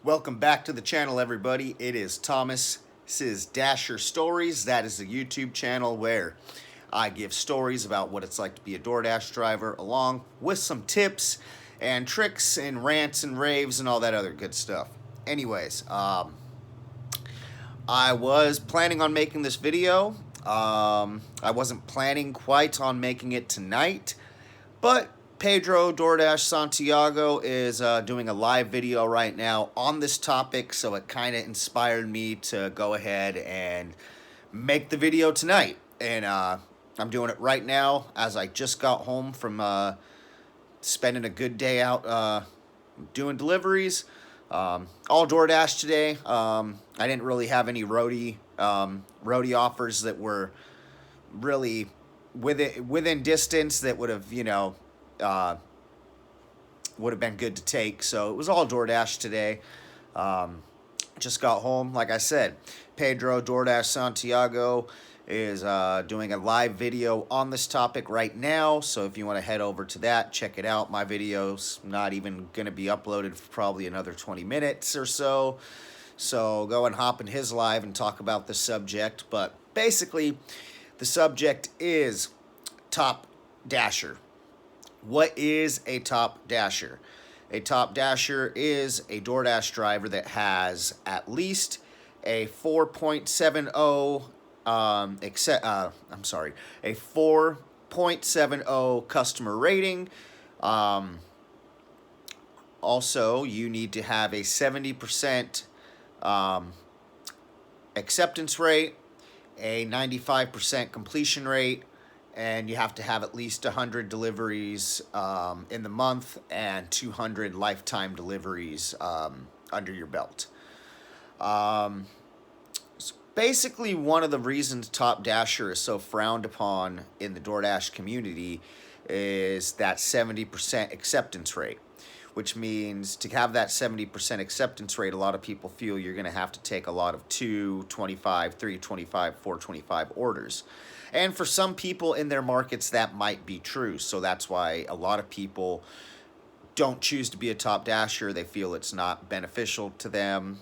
Welcome back to the channel, everybody. It is Thomas. This is Dasher Stories. That is a YouTube channel where I give stories about what it's like to be a DoorDash driver, along with some tips and tricks and rants and raves and all that other good stuff. Anyways, I was planning on making this video. I wasn't planning quite on making it tonight, but Pedro DoorDash Santiago is doing a live video right now on this topic, so it kind of inspired me to go ahead and make the video tonight. And I'm doing it right now as I just got home from spending a good day out doing deliveries. All DoorDash today. I didn't really have any roadie offers that were really within distance that would have, would have been good to take. So it was all DoorDash today. Just got home. Like I said, Pedro DoorDash Santiago is doing a live video on this topic right now. So if you want to head over to that, check it out. My video's not even going to be uploaded for probably another 20 minutes or so. So go and hop in his live and talk about the subject. But basically, the subject is Top Dasher. What is a Top Dasher? A Top Dasher is a DoorDash driver that has at least a 4.70 a 4.70 customer rating. Also, you need to have a 70% acceptance rate, a 95% completion rate, and you have to have at least 100 deliveries in the month and 200 lifetime deliveries under your belt. Basically, one of the reasons Top Dasher is so frowned upon in the DoorDash community is that 70% acceptance rate, which means to have that 70% acceptance rate, a lot of people feel you're going to have to take a lot of 225, 325, 425 orders. And for some people in their markets, that might be true. So that's why a lot of people don't choose to be a Top Dasher. They feel it's not beneficial to them.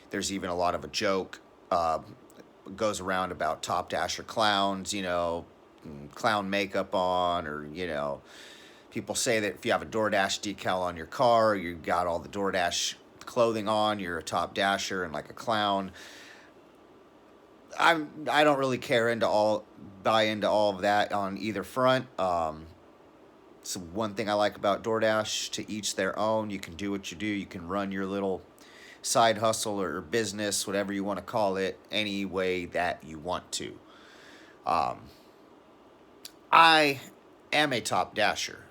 There's even a lot of a joke goes around about Top Dasher clowns, clown makeup on, or, people say that if you have a DoorDash decal on your car, you got all the DoorDash clothing on, you're a Top Dasher and like a clown. I don't really buy into all of that on either front. So one thing I like about DoorDash, to each their own. You can do what you do. You can run your little side hustle or business, whatever you want to call it, any way that you want to. I am a Top Dasher.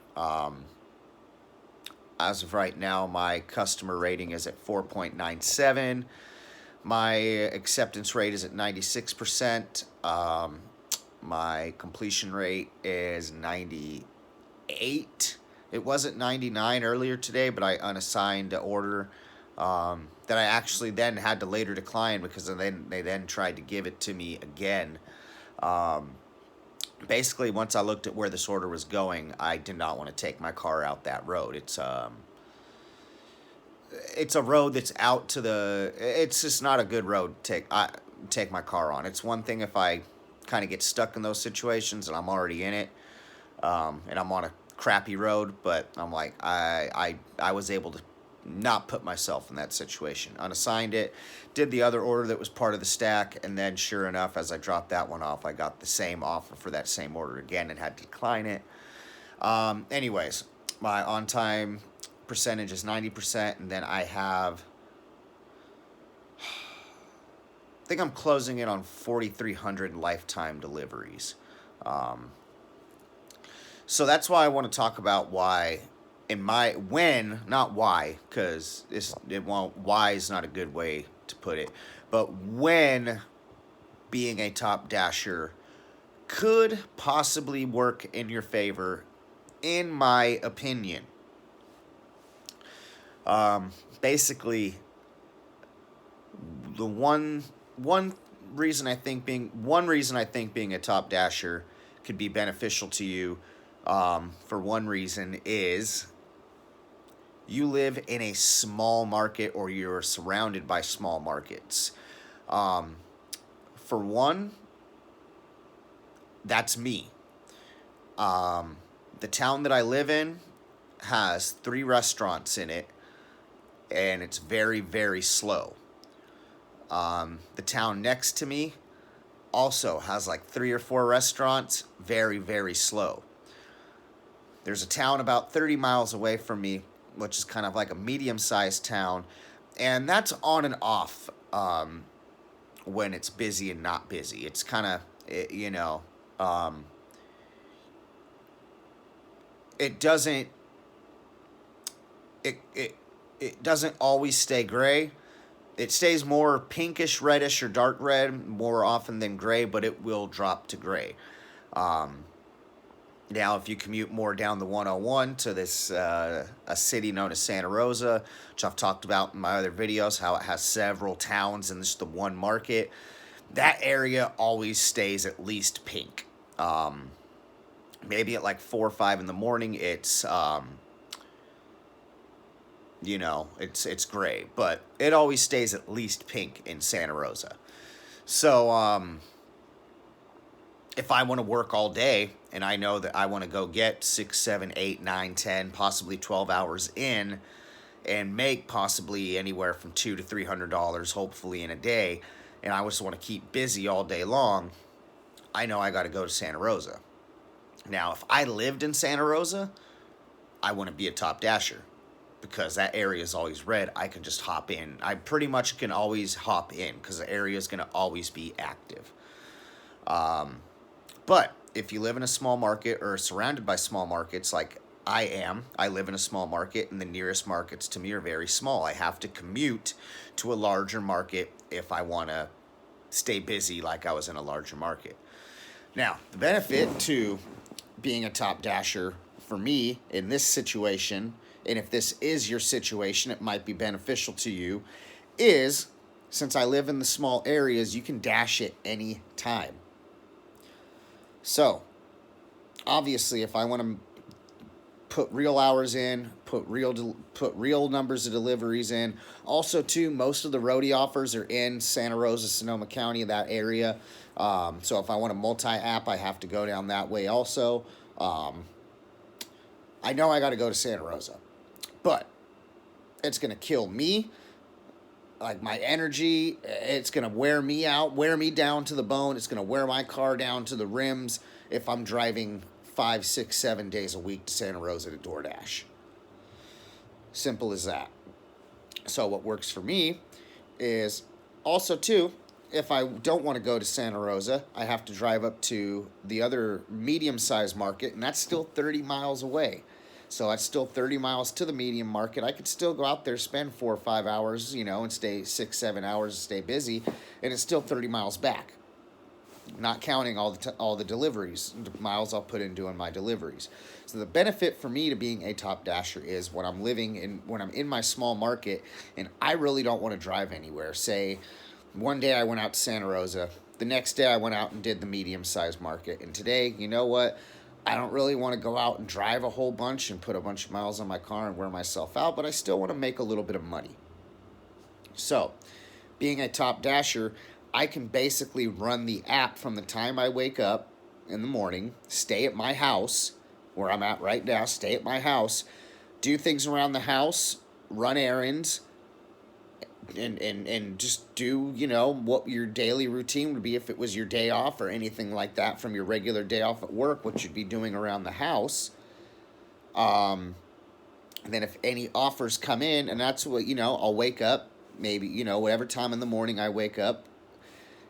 As of right now, my customer rating is at 4.97. My acceptance rate is at 96%. My completion rate is 98. It was at 99 earlier today, but I unassigned an order that I actually then had to later decline because they then tried to give it to me again. Basically, once I looked at where this order was going, I did not want to take my car out that road. It's a road that's out to the. It's just not a good road to take my car on. It's one thing if I kind of get stuck in those situations and I'm already in it, and I'm on a crappy road. But I'm like, I was able to not put myself in that situation. Unassigned it, did the other order that was part of the stack, and then sure enough, as I dropped that one off, I got the same offer for that same order again and had to decline it. Anyways, my on-time percentage is 90%, and then I think I'm closing in on 4,300 lifetime deliveries. So that's why I want to talk about why not why, because why is not a good way to put it, but when being a Top Dasher could possibly work in your favor, in my opinion. Basically, the one reason I think being a Top Dasher could be beneficial to you, for one reason, is you live in a small market or you're surrounded by small markets. Um, for one, that's me. Um, the town that I live in has 3 restaurants in it, and it's very, very slow. The town next to me also has like 3 or 4 restaurants, very, very slow. There's a town about 30 miles away from me, which is kind of like a medium sized town, and that's on and off when it's busy and not busy. It's kind of, um, it doesn't it, it it doesn't always stay gray. It stays more pinkish, reddish, or dark red more often than gray, but it will drop to gray. Um, Now, if you commute more down the 101 to this a city known as Santa Rosa, which I've talked about in my other videos, how it has several towns and just the one market, that area always stays at least pink. Maybe at like 4 or 5 in the morning, it's gray, but it always stays at least pink in Santa Rosa. So if I want to work all day and I know that I want to go get 6, 7, 8, 9, 10, possibly 12 hours in and make possibly anywhere from $200 to $300, hopefully in a day, and I just want to keep busy all day long, I know I got to go to Santa Rosa. Now, if I lived in Santa Rosa, I want to be a top dasher because that area is always red. I can just hop in. I pretty much can always hop in because the area is going to always be active. But if you live in a small market or surrounded by small markets like I live in a small market, and the nearest markets to me are very small. I have to commute to a larger market if I want to stay busy like I was in a larger market. Now, the benefit to being a top dasher for me in this situation, and if this is your situation, it might be beneficial to you, is since I live in the small areas, you can dash at any time. So, obviously, if I want to put real hours in, put real numbers of deliveries in. Also, too, most of the roadie offers are in Santa Rosa, Sonoma County, that area. So if I want a multi-app, I have to go down that way also. I know I got to go to Santa Rosa, but it's going to kill me. Like my energy, it's going to wear me out, wear me down to the bone. It's going to wear my car down to the rims if I'm driving 5, 6, 7 days a week to Santa Rosa to DoorDash. Simple as that. So what works for me is also, too, if I don't want to go to Santa Rosa, I have to drive up to the other medium-sized market, and that's still 30 miles away. So that's still 30 miles to the medium market. I could still go out there, spend 4 or 5 hours, and stay 6, 7 hours, stay busy, and it's still 30 miles back. Not counting all the deliveries, the miles I'll put in doing my deliveries. So the benefit for me to being a top dasher is when I'm in my small market, and I really don't want to drive anywhere. Say, one day I went out to Santa Rosa. The next day I went out and did the medium-sized market. And today, you know what? I don't really want to go out and drive a whole bunch and put a bunch of miles on my car and wear myself out, but I still want to make a little bit of money. So, being a top dasher, I can basically run the app from the time I wake up in the morning, stay at my house, where I'm at right now, stay at my house, do things around the house, run errands, and just do, what your daily routine would be if it was your day off or anything like that from your regular day off at work, what you'd be doing around the house. And then if any offers come in, and that's what, I'll wake up, maybe, whatever time in the morning I wake up,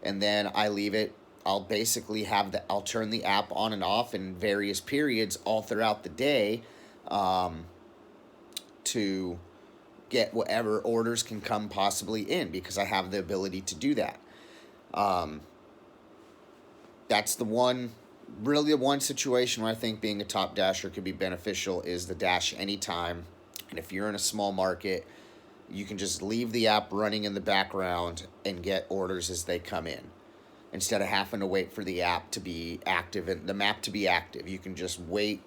and then I leave it. I'll basically I'll turn the app on and off in various periods all throughout the day to get whatever orders can come possibly in because I have the ability to do that. That's the one situation where I think being a top dasher could be beneficial is the dash anytime. And if you're in a small market, you can just leave the app running in the background and get orders as they come in. Instead of having to wait for the app to be active and the map to be active, you can just wait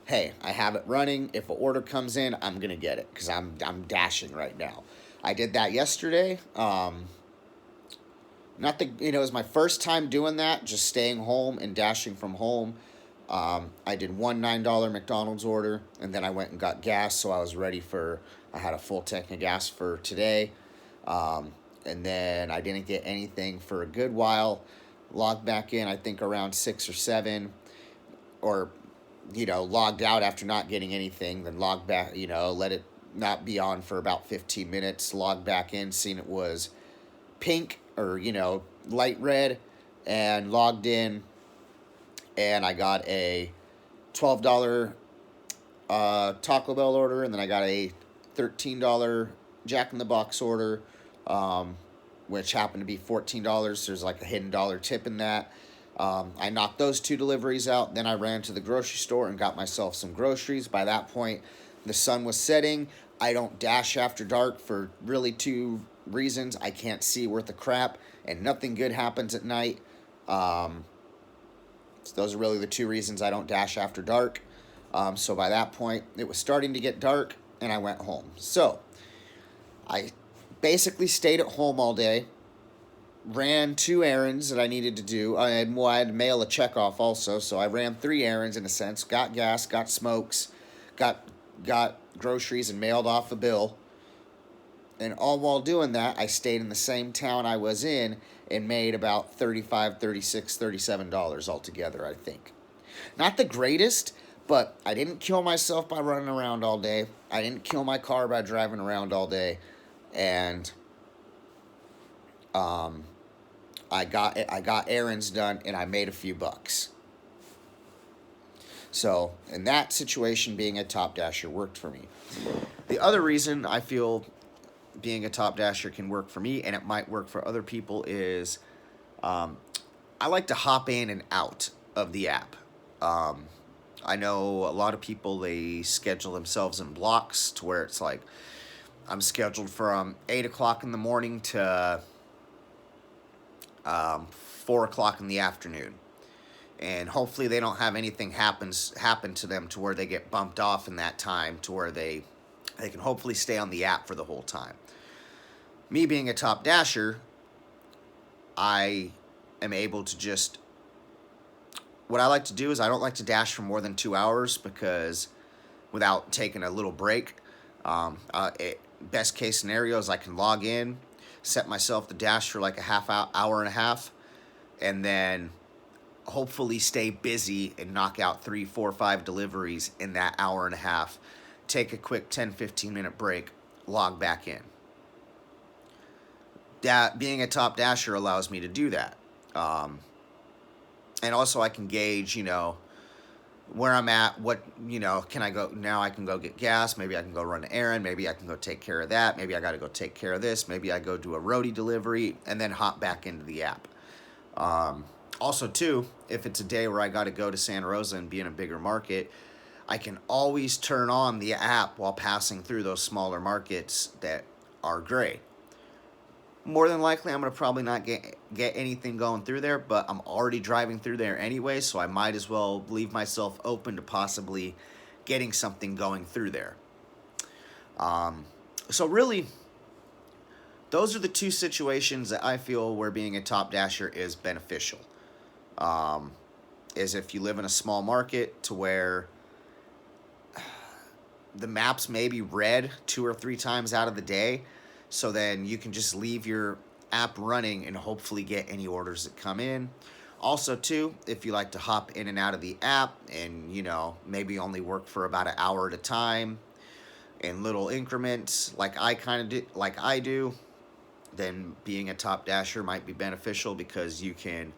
hey, I have it running. If an order comes in, I'm gonna get it because I'm dashing right now. I did that yesterday. Not the It was my first time doing that, just staying home and dashing from home. I did one $9 McDonald's order, and then I went and got gas, so I was ready for. I had a full tank of gas for today, and then I didn't get anything for a good while. Logged back in, I think around 6 or 7, or logged out after not getting anything. Then logged back, let it not be on for about 15 minutes. Logged back in, seen it was pink or light red, and logged in, and I got a $12 Taco Bell order, and then I got a $13 Jack in the Box order, which happened to be $14. There's like a hidden dollar tip in that. I knocked those 2 deliveries out. Then I ran to the grocery store and got myself some groceries. By that point, the sun was setting. I don't dash after dark for really 2 reasons. I can't see worth a crap, and nothing good happens at night. So those are really the 2 reasons I don't dash after dark. So by that point, it was starting to get dark, and I went home. So I basically stayed at home all day, ran 2 errands that I needed to do. I had to mail a check off also, so I ran 3 errands in a sense. Got gas, got smokes, got groceries, and mailed off a bill. And all while doing that, I stayed in the same town I was in and made about $35, $36, $37 altogether, I think. Not the greatest, but I didn't kill myself by running around all day. I didn't kill my car by driving around all day. And I got errands done, and I made a few bucks. So in that situation, being a top dasher worked for me. The other reason I feel being a top dasher can work for me, and it might work for other people, is I like to hop in and out of the app. I know a lot of people, they schedule themselves in blocks to where it's like, I'm scheduled from 8 o'clock in the morning to 4 o'clock in the afternoon. And hopefully they don't have anything happen to them to where they get bumped off in that time, to where they can hopefully stay on the app for the whole time. Me being a top dasher, I am able to just, what I like to do is I don't like to dash for more than 2 hours, because without taking a little break, best case scenario is I can log in, set myself to dash for like a hour and a half, and then hopefully stay busy and knock out 3, 4, 5 deliveries in that hour and a half. Take a quick 10-15 minute break, log back in. That being a top dasher allows me to do that. And also I can gauge, where I'm at, what, can I go, now I can go get gas, maybe I can go run an errand, maybe I can go take care of that, maybe I got to go take care of this, maybe I go do a roadie delivery, and then hop back into the app. Also, too, if it's a day where I got to go to Santa Rosa and be in a bigger market, I can always turn on the app while passing through those smaller markets that are gray. More than likely, I'm going to probably not get anything going through there, but I'm already driving through there anyway, so I might as well leave myself open to possibly getting something going through there. So really, those are the 2 situations that I feel where being a top dasher is beneficial. Is if you live in a small market to where the maps may be red 2 or 3 times out of the day, so then you can just leave your app running and hopefully get any orders that come in. Also, too, if you like to hop in and out of the app and, maybe only work for about an hour at a time in little increments like I do, then being a top dasher might be beneficial, because you can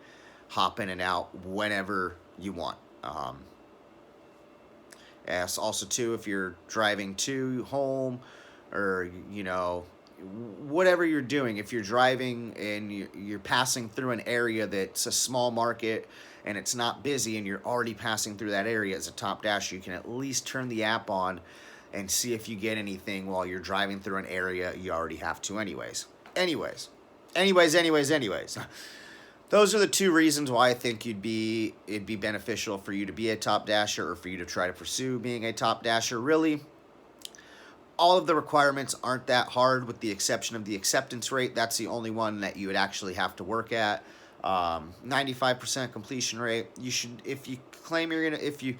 hop in and out whenever you want. As also, too, if you're driving to home, or, whatever you're doing, if you're driving and you're passing through an area that's a small market and it's not busy, and you're already passing through that area as a top dasher, you can at least turn the app on and see if you get anything while you're driving through an area you already have to anyways. Anyways. Those those are the two reasons why I think it'd be beneficial for you to be a top dasher or for you to try to pursue being a top dasher. Really, all of the requirements aren't that hard, with the exception of the acceptance rate. That's the only one that you would actually have to work at. 95% completion rate. You should, if you claim you're gonna, if you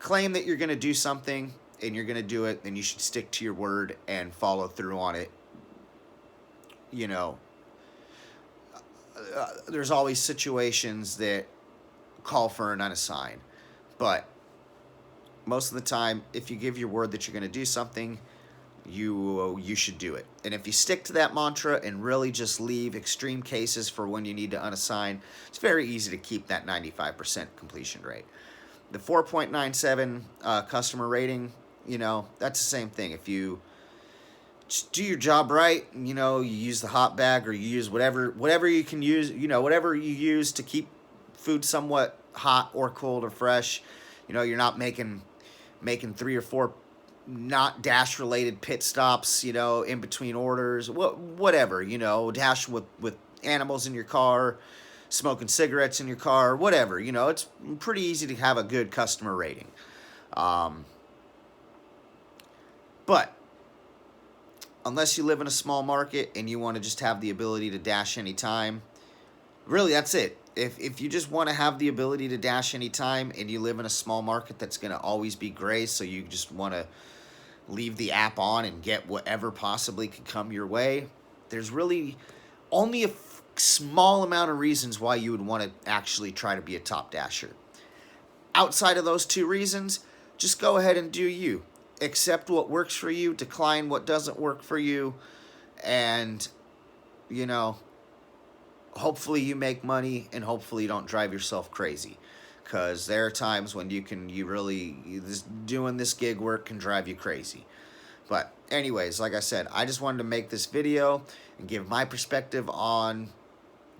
claim that you're gonna do something and you're gonna do it, then you should stick to your word and follow through on it. You know, there's always situations that call for an unassigned, but most of the time, if you give your word that you're going to do something, you should do it. And if you stick to that mantra and really just leave extreme cases for when you need to unassign, it's very easy to keep that 95% completion rate. The 4.97 customer rating, that's the same thing. If you just do your job right, you use the hot bag, or you use whatever you can use, whatever you use to keep food somewhat hot or cold or fresh. You're not making 3 or 4 not dash related pit stops, in between orders, whatever, dash with animals in your car, smoking cigarettes in your car, whatever, it's pretty easy to have a good customer rating. But unless you live in a small market and you want to just have the ability to dash anytime, really that's it. If you just want to have the ability to dash anytime and you live in a small market that's going to always be gray, so you just want to leave the app on and get whatever possibly could come your way, there's really only a small amount of reasons why you would want to actually try to be a top dasher. Outside of those two reasons, just go ahead and do you. Accept what works for you, decline what doesn't work for you, and, hopefully you make money, and hopefully you don't drive yourself crazy, because there are times when doing this gig work can drive you crazy. But anyways, like I said, I just wanted to make this video and give my perspective on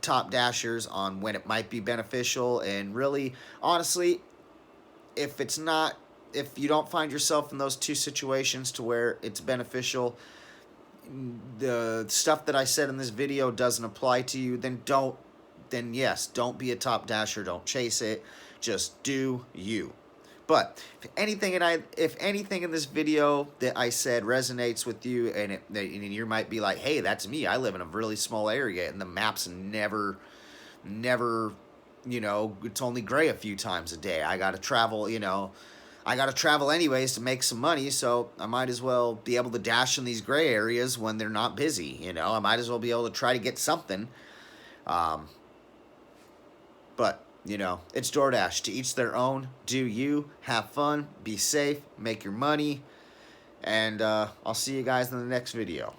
top dashers, on when it might be beneficial, and really, honestly, if you don't find yourself in those two situations to where it's beneficial, the stuff that I said in this video doesn't apply to you, then yes, don't be a top dasher, don't chase it, just do you. But if anything in this video that I said resonates with you, and you might be like, hey, that's me, I live in a really small area and the map's never, it's only gray a few times a day, I gotta travel, I got to travel anyways to make some money, so I might as well be able to dash in these gray areas when they're not busy, I might as well be able to try to get something. But, it's DoorDash. To each their own. Do you. Have fun. Be safe. Make your money. And I'll see you guys in the next video.